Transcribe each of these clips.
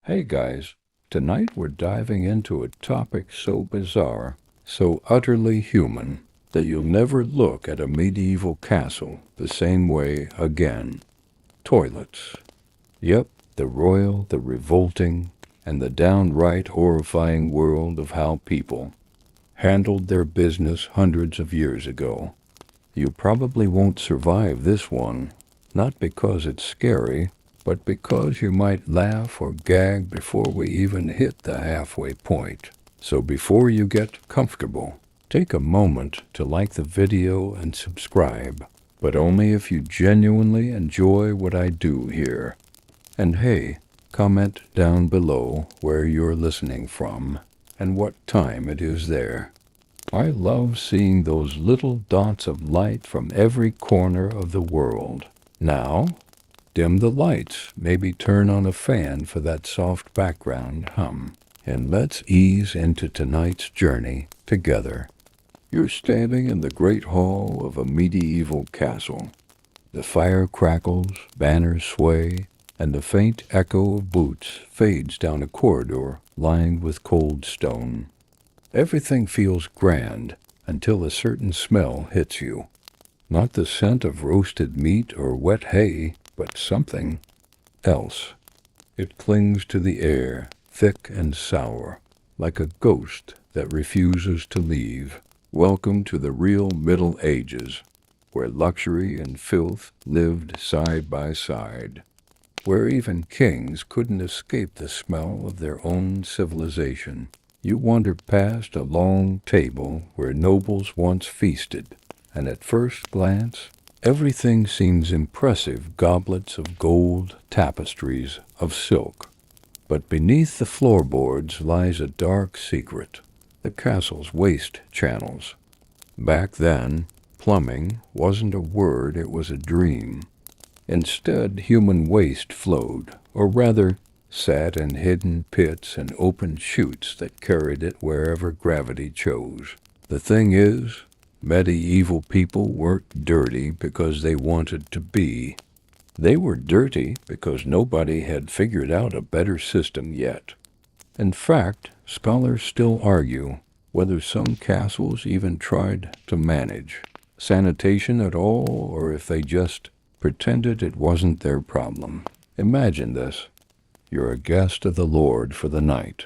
Hey guys, tonight we're diving into a topic so bizarre, so utterly human, that you'll never look at a medieval castle the same way again. Toilets. Yep, the royal, the revolting, and the downright horrifying world of how people handled their business hundreds of years ago. You probably won't survive this one, not because it's scary, but because you might laugh or gag before we even hit the halfway point. So before you get comfortable, take a moment to like the video and subscribe, but only if you genuinely enjoy what I do here. And hey, comment down below where you're listening from and what time it is there. I love seeing those little dots of light from every corner of the world. Now, dim the lights, maybe turn on a fan for that soft background hum, and let's ease into tonight's journey together. You're standing in the great hall of a medieval castle. The fire crackles, banners sway, and the faint echo of boots fades down a corridor lined with cold stone. Everything feels grand until a certain smell hits you. Not the scent of roasted meat or wet hay, but something else. It clings to the air, thick and sour, like a ghost that refuses to leave. Welcome to the real Middle Ages, where luxury and filth lived side by side, where even kings couldn't escape the smell of their own civilization. You wander past a long table where nobles once feasted, and at first glance, everything seems impressive: goblets of gold, tapestries of silk. But beneath the floorboards lies a dark secret: the castle's waste channels. Back then, plumbing wasn't a word, it was a dream. Instead, human waste flowed, or rather, sat in hidden pits and open chutes that carried it wherever gravity chose. The thing is, medieval people weren't dirty because they wanted to be. They were dirty because nobody had figured out a better system yet. In fact, scholars still argue whether some castles even tried to manage sanitation at all, or if they just pretended it wasn't their problem. Imagine this. You're a guest of the Lord for the night.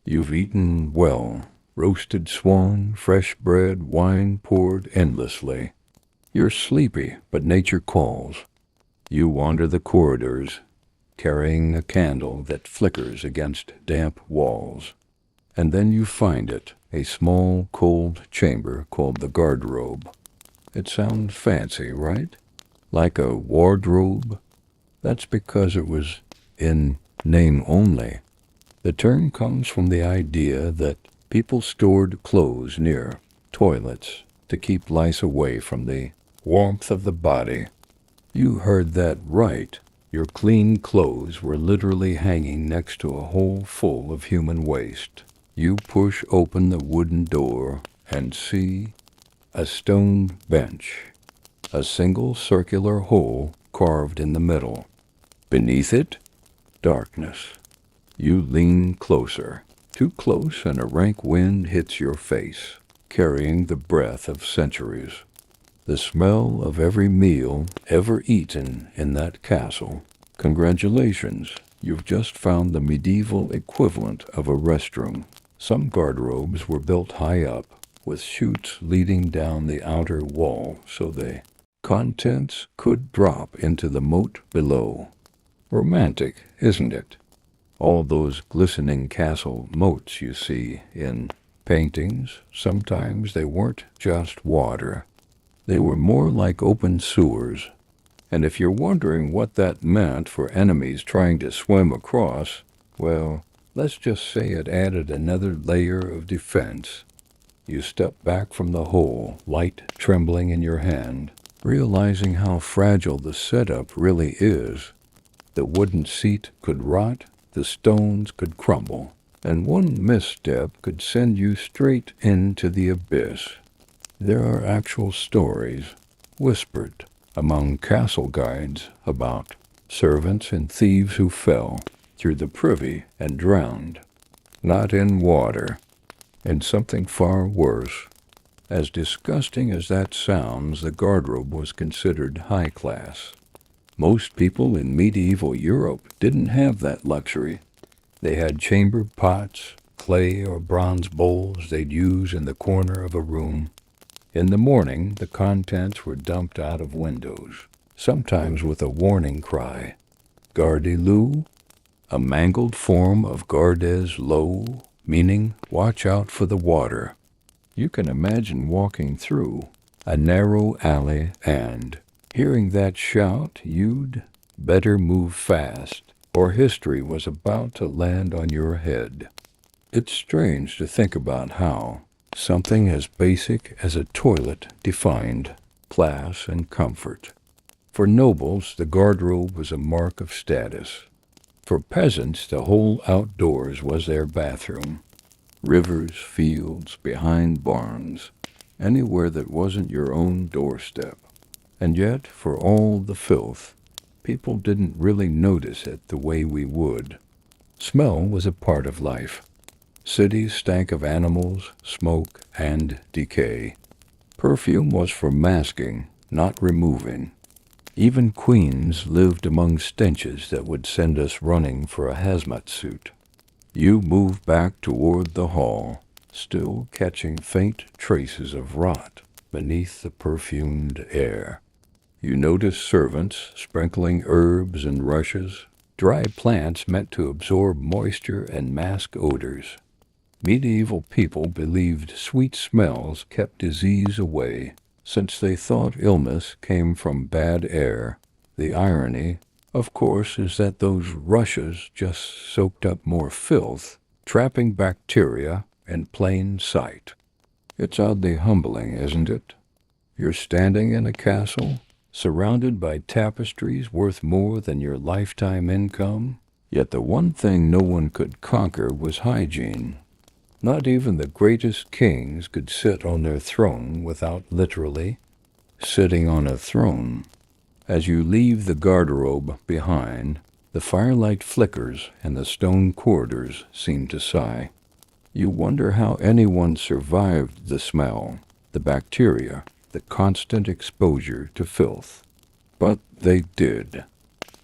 You've eaten well, roasted swan, fresh bread, wine poured endlessly. You're sleepy, but nature calls. You wander the corridors, carrying a candle that flickers against damp walls. And then you find it, a small, cold chamber called the garderobe. It sounds fancy, right? Like a wardrobe? That's because it was in name only. The term comes from the idea that people stored clothes near toilets to keep lice away from the warmth of the body. You heard that right. Your clean clothes were literally hanging next to a hole full of human waste. You push open the wooden door and see a stone bench, a single circular hole carved in the middle. Beneath it, darkness. You lean closer, too close, and a rank wind hits your face, carrying the breath of centuries. The smell of every meal ever eaten in that castle. Congratulations, you've just found the medieval equivalent of a restroom. Some garderobes were built high up, with chutes leading down the outer wall so the contents could drop into the moat below. Romantic, isn't it? All those glistening castle moats you see in paintings, sometimes they weren't just water. They were more like open sewers. And if you're wondering what that meant for enemies trying to swim across, well, let's just say it added another layer of defense. You step back from the hole, light trembling in your hand, realizing how fragile the setup really is. The wooden seat could rot, the stones could crumble, and one misstep could send you straight into the abyss. There are actual stories, whispered among castle guides, about servants and thieves who fell, through the privy and drowned, not in water, in something far worse. As disgusting as that sounds, the garderobe was considered high class. Most people in medieval Europe didn't have that luxury. They had chamber pots, clay or bronze bowls they'd use in the corner of a room. In the morning, the contents were dumped out of windows, sometimes with a warning cry, "Gardez-l'eau," a mangled form of Gardez-l'eau, meaning watch out for the water. You can imagine walking through a narrow alley and hearing that shout, you'd better move fast, or history was about to land on your head. It's strange to think about how something as basic as a toilet defined class and comfort. For nobles, the garderobe was a mark of status. For peasants, the whole outdoors was their bathroom. Rivers, fields, behind barns, anywhere that wasn't your own doorstep. And yet, for all the filth, people didn't really notice it the way we would. Smell was a part of life. Cities stank of animals, smoke, and decay. Perfume was for masking, not removing. Even queens lived among stenches that would send us running for a hazmat suit. You moved back toward the hall, still catching faint traces of rot beneath the perfumed air. You noticed servants sprinkling herbs and rushes, dry plants meant to absorb moisture and mask odors. Medieval people believed sweet smells kept disease away, since they thought illness came from bad air. The irony, of course, is that those rushes just soaked up more filth, trapping bacteria in plain sight. It's oddly humbling, isn't it? You're standing in a castle, surrounded by tapestries worth more than your lifetime income, yet the one thing no one could conquer was hygiene. Not even the greatest kings could sit on their throne without literally sitting on a throne. As you leave the garderobe behind, the firelight flickers and the stone corridors seem to sigh. You wonder how anyone survived the smell, the bacteria, the constant exposure to filth. But they did.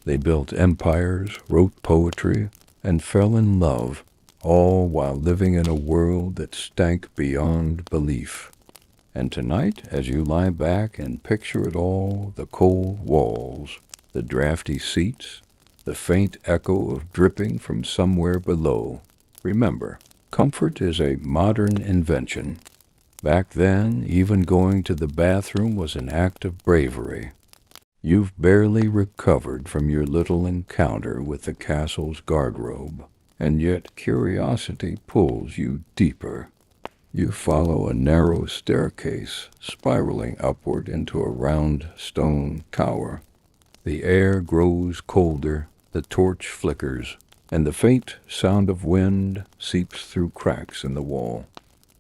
They built empires, wrote poetry, and fell in love, all while living in a world that stank beyond belief. And tonight, as you lie back and picture it all, the cold walls, the drafty seats, the faint echo of dripping from somewhere below, remember, comfort is a modern invention. Back then, even going to the bathroom was an act of bravery. You've barely recovered from your little encounter with the castle's garderobe, and yet curiosity pulls you deeper. You follow a narrow staircase, spiraling upward into a round stone tower. The air grows colder, the torch flickers, and the faint sound of wind seeps through cracks in the wall.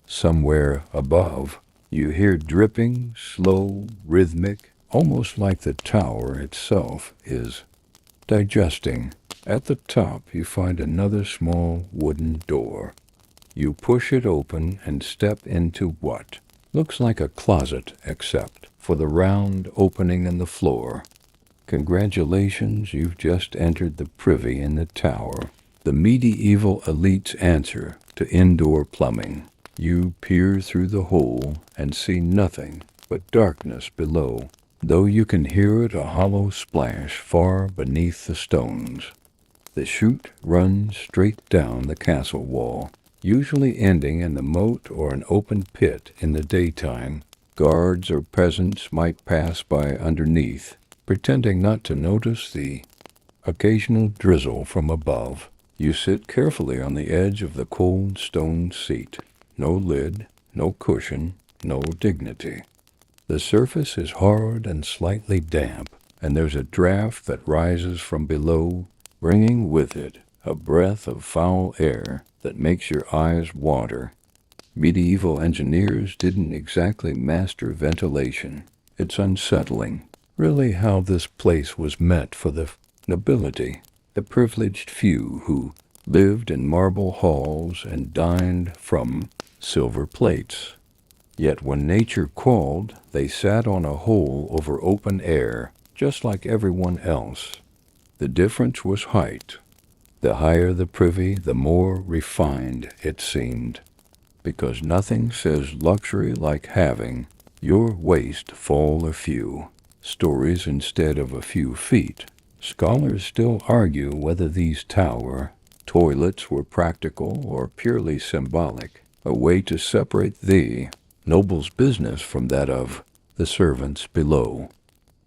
Somewhere above, you hear dripping, slow, rhythmic, almost like the tower itself is digesting. At the top, you find another small wooden door. You push it open and step into what looks like a closet, except for the round opening in the floor. Congratulations, you've just entered the privy in the tower, the medieval elite's answer to indoor plumbing. You peer through the hole and see nothing but darkness below, though you can hear it a hollow splash far beneath the stones. The chute runs straight down the castle wall, usually ending in the moat or an open pit in the daytime. Guards or peasants might pass by underneath, pretending not to notice the occasional drizzle from above. You sit carefully on the edge of the cold stone seat. No lid, no cushion, no dignity. The surface is hard and slightly damp, and there's a draft that rises from below, bringing with it a breath of foul air that makes your eyes water. Medieval engineers didn't exactly master ventilation. It's unsettling, really, how this place was meant for the nobility. the privileged few who lived in marble halls and dined from silver plates. Yet when nature called, they sat on a hole over open air, just like everyone else. The difference was height. The higher the privy, the more refined it seemed, because nothing says luxury like having your waist fall a few stories instead of a few feet. Scholars still argue whether these tower toilets were practical or purely symbolic, a way to separate the noble's business from that of the servants below.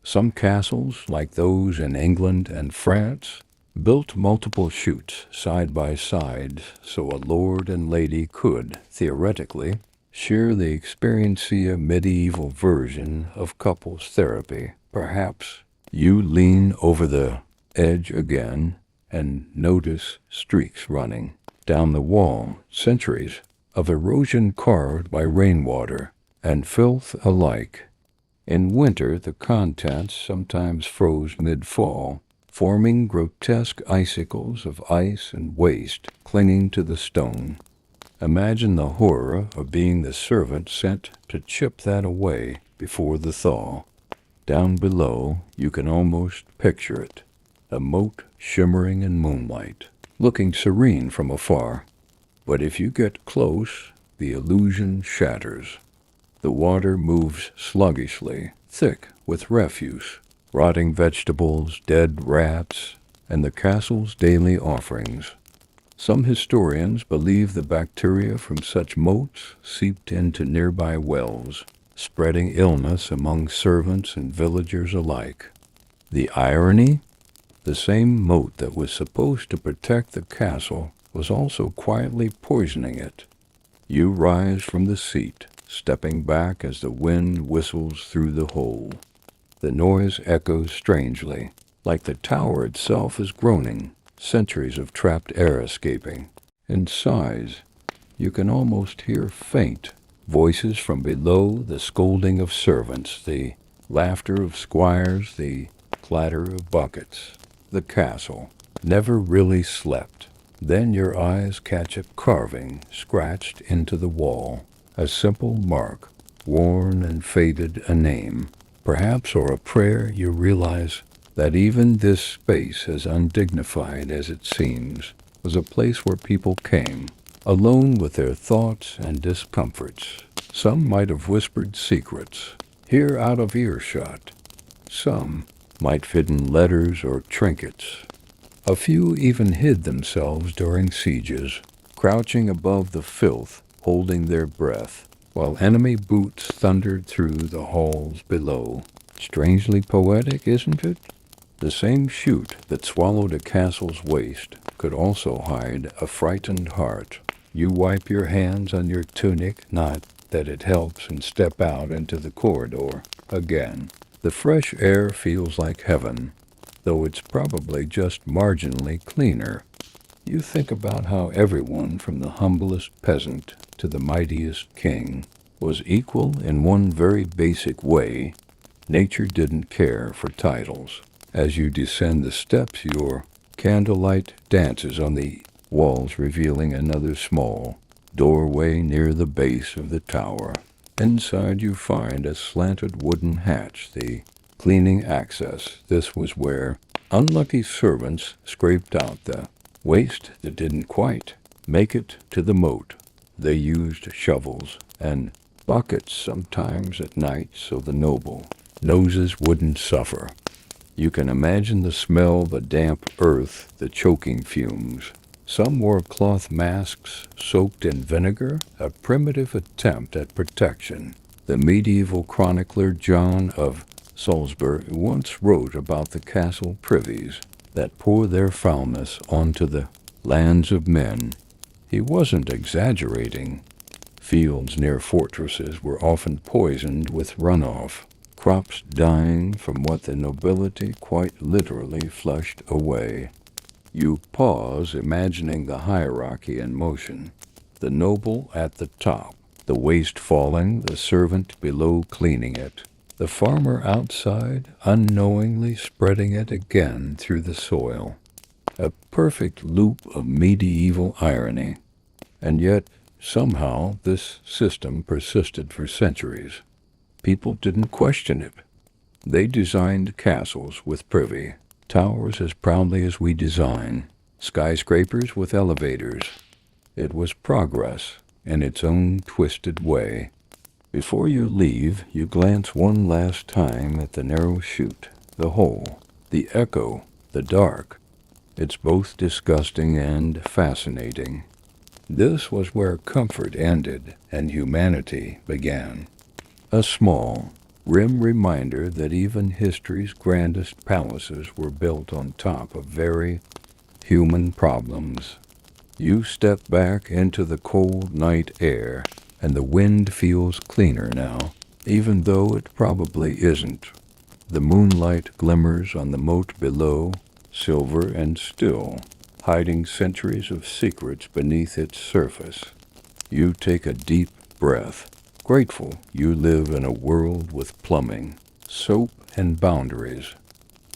Some castles, like those in England and France, built multiple chutes side by side so a lord and lady could, theoretically, share the experiencia medieval version of couples therapy. Perhaps you lean over the edge again and notice streaks running down the wall, centuries of erosion carved by rainwater and filth alike. In winter, the contents sometimes froze mid-fall, forming grotesque icicles of ice and waste clinging to the stone. Imagine the horror of being the servant sent to chip that away before the thaw. Down below, you can almost picture it, a moat shimmering in moonlight, looking serene from afar. But if you get close, the illusion shatters. The water moves sluggishly, thick with refuse, rotting vegetables, dead rats, and the castle's daily offerings. Some historians believe the bacteria from such moats seeped into nearby wells, spreading illness among servants and villagers alike. The irony? The same moat that was supposed to protect the castle was also quietly poisoning it. You rise from the seat, stepping back as the wind whistles through the hole. The noise echoes strangely, like the tower itself is groaning, centuries of trapped air escaping. In sighs, you can almost hear faint voices from below, the scolding of servants, the laughter of squires, the clatter of buckets. The castle never really slept. Then your eyes catch a carving scratched into the wall, a simple mark, worn and faded, a name, perhaps, or a prayer. You realize that even this space, as undignified as it seems, was a place where people came, alone with their thoughts and discomforts. Some might have whispered secrets, here out of earshot. Some might fit in letters or trinkets. A few even hid themselves during sieges, crouching above the filth, holding their breath, while enemy boots thundered through the halls below. Strangely poetic, isn't it? The same chute that swallowed a castle's waste could also hide a frightened heart. You wipe your hands on your tunic, not that it helps, and step out into the corridor again. The fresh air feels like heaven, though it's probably just marginally cleaner. You think about how everyone, from the humblest peasant to the mightiest king, was equal in one very basic way. Nature didn't care for titles. As you descend the steps, your candlelight dances on the walls, revealing another small doorway near the base of the tower. Inside you find a slanted wooden hatch, the cleaning access. This was where unlucky servants scraped out the waste that didn't quite make it to the moat. They used shovels and buckets sometimes at night so the noble noses wouldn't suffer. You can imagine the smell, the damp earth, the choking fumes. Some wore cloth masks soaked in vinegar, a primitive attempt at protection. The medieval chronicler John of Salisbury once wrote about the castle privies that pour their foulness onto the lands of men. He wasn't exaggerating. Fields near fortresses were often poisoned with runoff, crops dying from what the nobility quite literally flushed away. You pause, imagining the hierarchy in motion. The noble at the top, the waste falling, the servant below cleaning it, the farmer outside unknowingly spreading it again through the soil. A perfect loop of medieval irony. And yet, somehow, this system persisted for centuries. People didn't question it. They designed castles with privy, towers as proudly as we design, skyscrapers with elevators. It was progress in its own twisted way. Before you leave, you glance one last time at the narrow chute, the hole, the echo, the dark. It's both disgusting and fascinating. This was where comfort ended and humanity began. A small, grim reminder that even history's grandest palaces were built on top of very human problems. You step back into the cold night air, and the wind feels cleaner now, even though it probably isn't. The moonlight glimmers on the moat below, silver and still, hiding centuries of secrets beneath its surface. You take a deep breath, grateful you live in a world with plumbing, soap, and boundaries.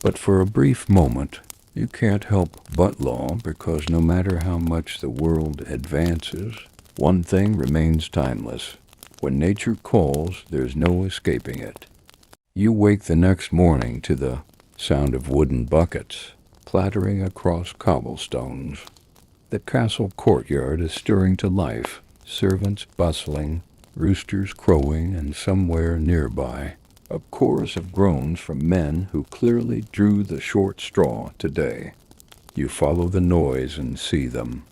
But for a brief moment, you can't help but law, because no matter how much the world advances, one thing remains timeless. When nature calls, there's no escaping it. You wake the next morning to the sound of wooden buckets clattering across cobblestones. The castle courtyard is stirring to life, servants bustling, roosters crowing, and somewhere nearby, a chorus of groans from men who clearly drew the short straw today. You follow the noise and see them.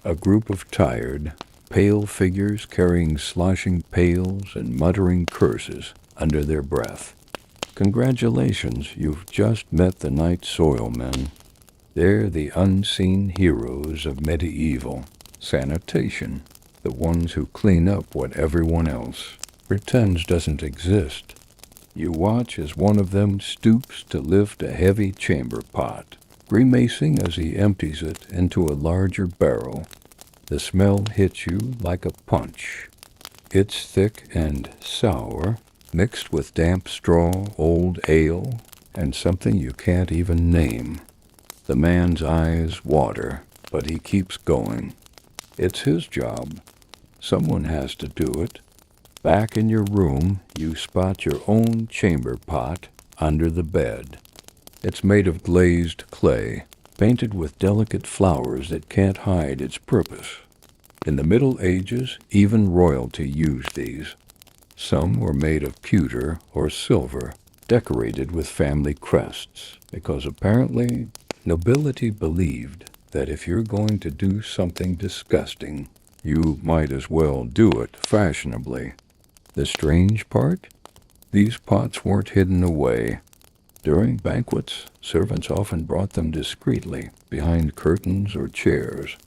A group of tired, pale figures carrying sloshing pails and muttering curses under their breath. Congratulations, you've just met the night soilmen. They're the unseen heroes of medieval sanitation, the ones who clean up what everyone else pretends doesn't exist. You watch as one of them stoops to lift a heavy chamber pot, grimacing as he empties it into a larger barrel. The smell hits you like a punch. It's thick and sour, mixed with damp straw, old ale, and something you can't even name. The man's eyes water, but he keeps going. It's his job. Someone has to do it. Back in your room, you spot your own chamber pot under the bed. It's made of glazed clay, painted with delicate flowers that can't hide its purpose. In the Middle Ages, even royalty used these. Some were made of pewter or silver, decorated with family crests, because apparently nobility believed that if you're going to do something disgusting, you might as well do it fashionably. The strange part? These pots weren't hidden away. During banquets, servants often brought them discreetly, behind curtains or chairs.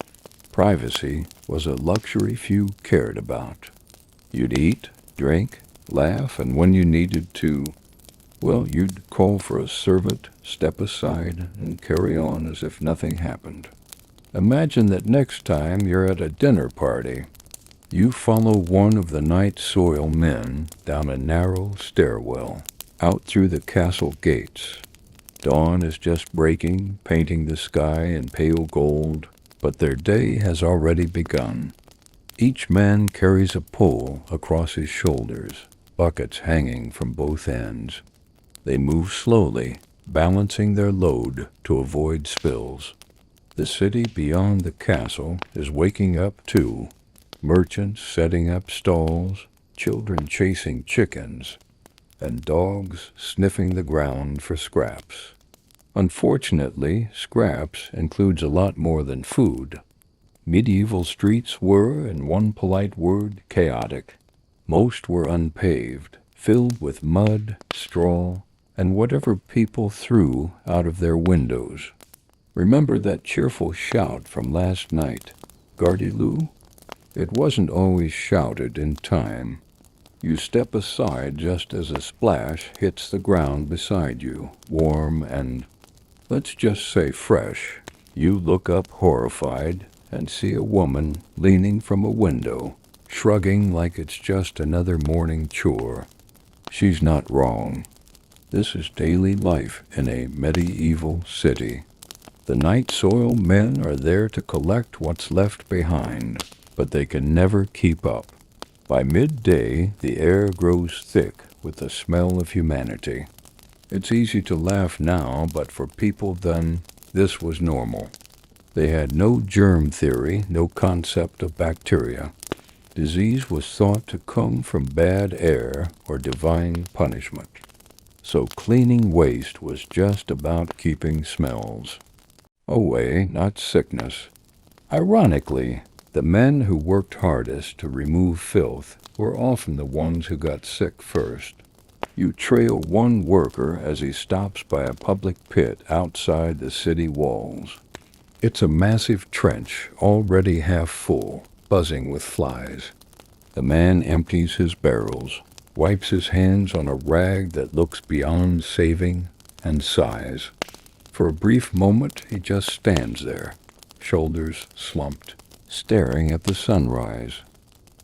Privacy was a luxury few cared about. You'd eat, drink, laugh, and when you needed to, well, you'd call for a servant, step aside, and carry on as if nothing happened. Imagine that next time you're at a dinner party. You follow one of the night soil men down a narrow stairwell, out through the castle gates. Dawn is just breaking, painting the sky in pale gold, but their day has already begun. Each man carries a pole across his shoulders, buckets hanging from both ends. They move slowly, balancing their load to avoid spills. The city beyond the castle is waking up too. Merchants setting up stalls, children chasing chickens, and dogs sniffing the ground for scraps. Unfortunately, scraps includes a lot more than food. Medieval streets were, in one polite word, chaotic. Most were unpaved, filled with mud, straw, and whatever people threw out of their windows. Remember that cheerful shout from last night, Gardilou? It wasn't always shouted in time. You step aside just as a splash hits the ground beside you, warm and, let's just say, fresh. You look up horrified and see a woman leaning from a window, shrugging like it's just another morning chore. She's not wrong. This is daily life in a medieval city. The night soil men are there to collect what's left behind, but they can never keep up. By midday, the air grows thick with the smell of humanity. It's easy to laugh now, but for people then, this was normal. They had no germ theory, no concept of bacteria. Disease was thought to come from bad air or divine punishment. So cleaning waste was just about keeping smells away, not sickness. Ironically, the men who worked hardest to remove filth were often the ones who got sick first. You trail one worker as he stops by a public pit outside the city walls. It's a massive trench, already half full, buzzing with flies. The man empties his barrels, wipes his hands on a rag that looks beyond saving, and sighs. For a brief moment, he just stands there, shoulders slumped, staring at the sunrise.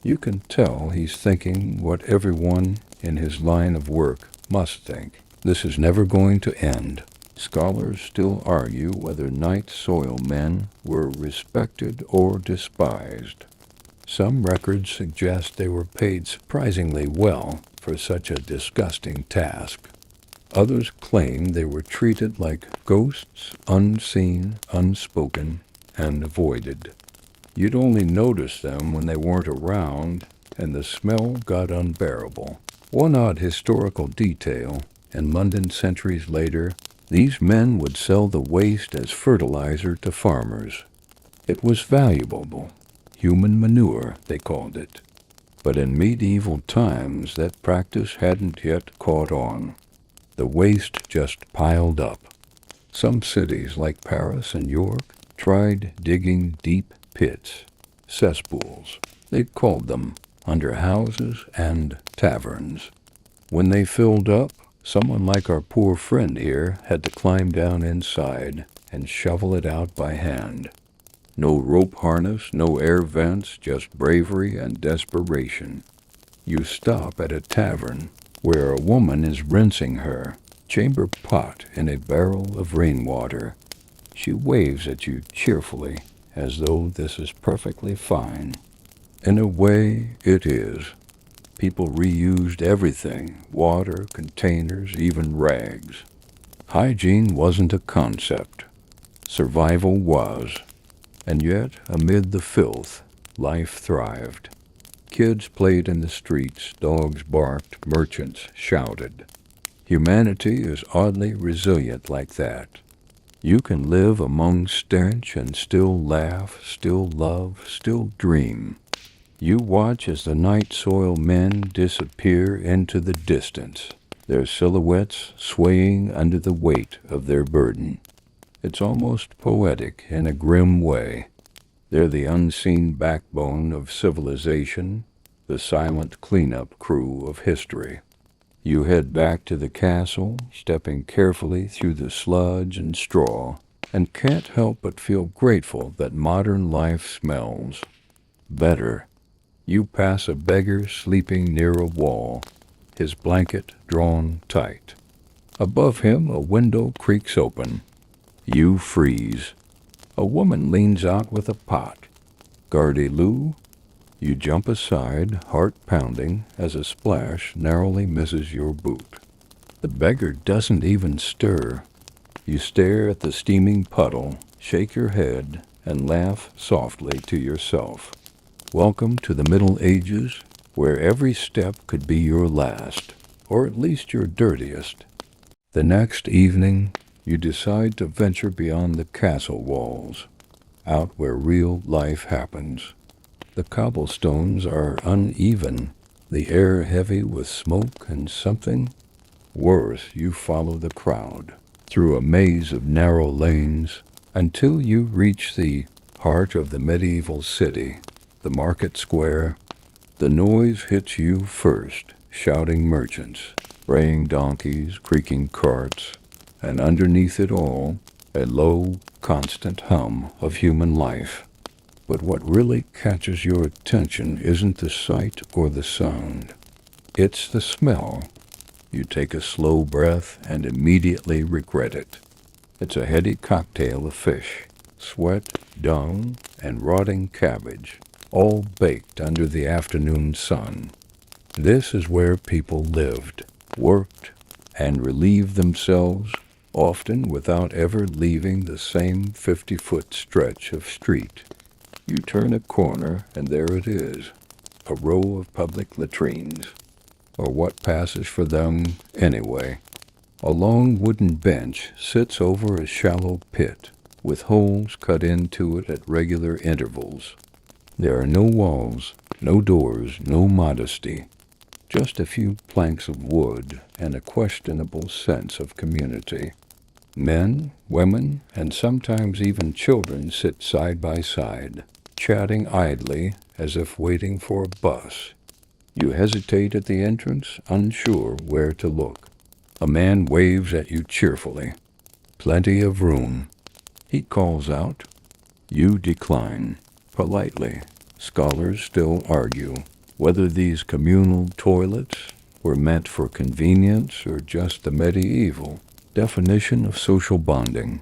You can tell he's thinking what everyone in his line of work must think. This is never going to end. Scholars still argue whether night soil men were respected or despised. Some records suggest they were paid surprisingly well for such a disgusting task. Others claim they were treated like ghosts, unseen, unspoken, and avoided. You'd only notice them when they weren't around, and the smell got unbearable. One odd historical detail, in London centuries later, these men would sell the waste as fertilizer to farmers. It was valuable. Human manure, they called it. But in medieval times, that practice hadn't yet caught on. The waste just piled up. Some cities, like Paris and York, tried digging deep pits, cesspools, they called them, under houses and taverns. When they filled up, someone like our poor friend here had to climb down inside and shovel it out by hand. No rope harness, no air vents, just bravery and desperation. You stop at a tavern where a woman is rinsing her chamber pot in a barrel of rainwater. She waves at you cheerfully, as though this is perfectly fine. In a way, it is. People reused everything, water, containers, even rags. Hygiene wasn't a concept. Survival was. And yet, amid the filth, life thrived. Kids played in the streets, dogs barked, merchants shouted. Humanity is oddly resilient like that. You can live among stench and still laugh, still love, still dream. You watch as the night soil men disappear into the distance, their silhouettes swaying under the weight of their burden. It's almost poetic in a grim way. They're the unseen backbone of civilization, the silent cleanup crew of history. You head back to the castle, stepping carefully through the sludge and straw, and can't help but feel grateful that modern life smells better. You pass a beggar sleeping near a wall, his blanket drawn tight. Above him, a window creaks open. You freeze. A woman leans out with a pot. Gardy-loo. You jump aside, heart pounding, as a splash narrowly misses your boot. The beggar doesn't even stir. You stare at the steaming puddle, shake your head, and laugh softly to yourself. Welcome to the Middle Ages, where every step could be your last, or at least your dirtiest. The next evening, you decide to venture beyond the castle walls, out where real life happens. The cobblestones are uneven, the air heavy with smoke and something. Worse, you follow the crowd, through a maze of narrow lanes, until you reach the heart of the medieval city, the market square. The noise hits you first, shouting merchants, braying donkeys, creaking carts, and underneath it all, a low, constant hum of human life. But what really catches your attention isn't the sight or the sound. It's the smell. You take a slow breath and immediately regret it. It's a heady cocktail of fish, sweat, dung, and rotting cabbage, all baked under the afternoon sun. This is where people lived, worked, and relieved themselves, often without ever leaving the same 50-foot stretch of street. You turn a corner, and there it is, a row of public latrines, or what passes for them anyway. A long wooden bench sits over a shallow pit, with holes cut into it at regular intervals. There are no walls, no doors, no modesty, just a few planks of wood and a questionable sense of community. Men, women, and sometimes even children sit side by side, chatting idly as if waiting for a bus. You hesitate at the entrance, unsure where to look. A man waves at you cheerfully. Plenty of room. He calls out. You decline. Politely. Scholars still argue whether these communal toilets were meant for convenience or just the medieval definition of social bonding.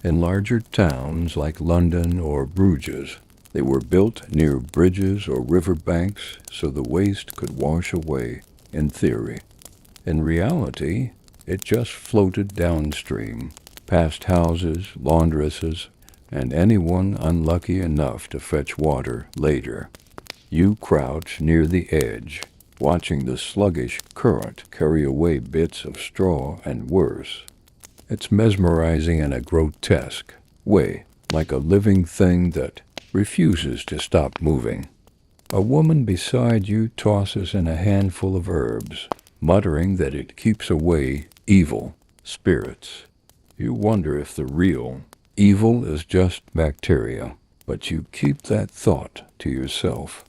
In larger towns like London or Bruges, they were built near bridges or river banks so the waste could wash away, in theory. In reality, it just floated downstream, past houses, laundresses, and anyone unlucky enough to fetch water later. You crouch near the edge, watching the sluggish current carry away bits of straw and worse. It's mesmerizing in a grotesque way, like a living thing that refuses to stop moving. A woman beside you tosses in a handful of herbs, muttering that it keeps away evil spirits. You wonder if the real evil is just bacteria, but you keep that thought to yourself.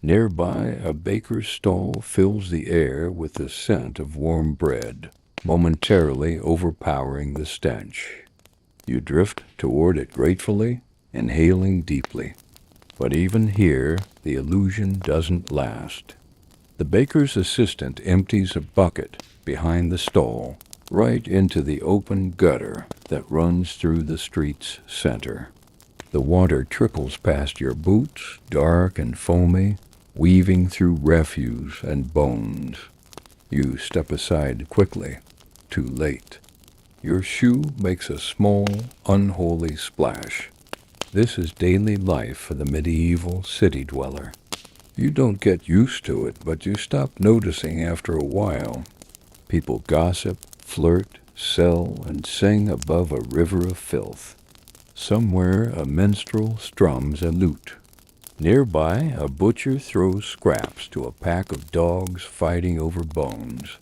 Nearby, a baker's stall fills the air with the scent of warm bread, momentarily overpowering the stench. You drift toward it gratefully, inhaling deeply. But even here, the illusion doesn't last. The baker's assistant empties a bucket behind the stall, right into the open gutter that runs through the street's center. The water trickles past your boots, dark and foamy, weaving through refuse and bones. You step aside quickly, too late. Your shoe makes a small, unholy splash. This is daily life for the medieval city dweller. You don't get used to it, but you stop noticing after a while. People gossip, flirt, sell, and sing above a river of filth. Somewhere a minstrel strums a lute. Nearby, a butcher throws scraps to a pack of dogs fighting over bones.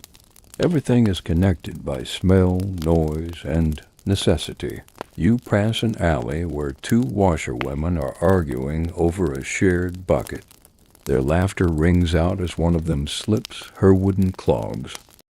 Everything is connected by smell, noise, and necessity. You pass an alley where two washerwomen are arguing over a shared bucket. Their laughter rings out as one of them slips her wooden clogs.